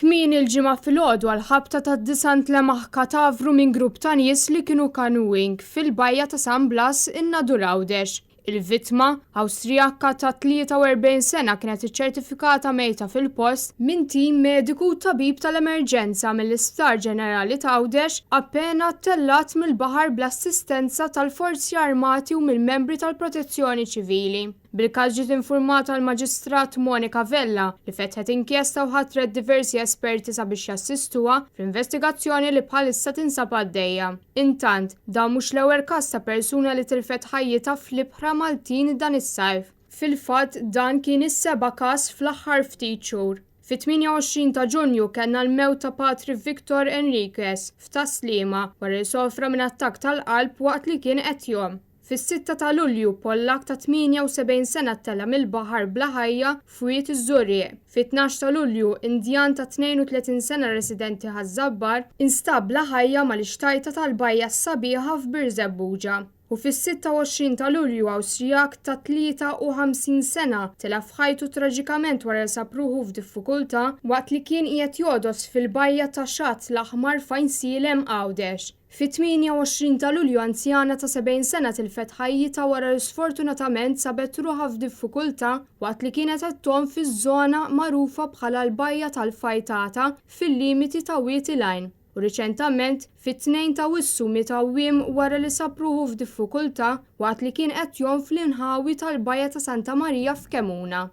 Kmien il-ġimgħa filgħodu għall-ħabta ta' 9 tlemaħ katavru minn grupp ta' nies li kienu canoeing fil-bajja ta' San Blas in-Nadur Għawdex. Il-vittma, Awstrijakka ta' 43 sena, kienet iċċertifikata mejta fil-post minn tim mediku u tabib tal-emerġenza mill-Isptar Ġenerali ta' Għawdex appena tellat mill-baħar bl-assistenza tal-Forzi Armati u mill-membri tal-Protezzjoni Ċivili. Bil-każ ġiet infurmata l-Maġistrat Monika Vella li fetħet inkjesta u ħatret diversi esperti sabiex jassistuha fl-investigazzjoni li bħalissa tinsab għaddejja. Intant, dan mhux l-ewwel każ ta' persuna li tilfet ħajjitha fl-ibħra Maltin dan is-sajf. Fil-fatt dan kien is-seba' każ fl-aħħar ftit xhur. Fit-28 ta' Ġunju kellna l-mewt ta' Patri Victor Enriquez f'Taslima wara li sofra minn attakk tal-qalb waqt li kien qed jom. Fis-6 ta' Lulju Pollak ta' 78 sena tella mill-baħar bla ħajja f'wiet iż-Żurrieq. Fit-12 ta' Lulju Indjan ta' 32 sena residenti ħaż-Żabbar instab bla ħajja mal-ixtajta tal-bajja sabiħa f'Bir Żebbuġa. U fis-26 ta' Lulju Awstrijak ta' 53 sena telef ħajtu traġikament wara li sab ruħu f'diffikultà waqt li kien qiegħed jodos fil-bajja ta' Xatt l-Aħmar fejn Silem Għawdex. Fit-28 ta' Lulju anzjana ta' 70 sena tilfet ħajjitha wara li sfortunatament sabet ruħha f'diffikultà waqt li kienet qed tom fiż-żona magħrufa bħala l-bajja tal-Fajtata fil-limiti ta' Wieti Line. U riċentament, fit-2 ta' Wissu miet għawwiem wara li sab ruħu f'diffikultà waqt li kien qed jom fl-inħawi tal-bajja ta' Santa Marija f'Kemuna.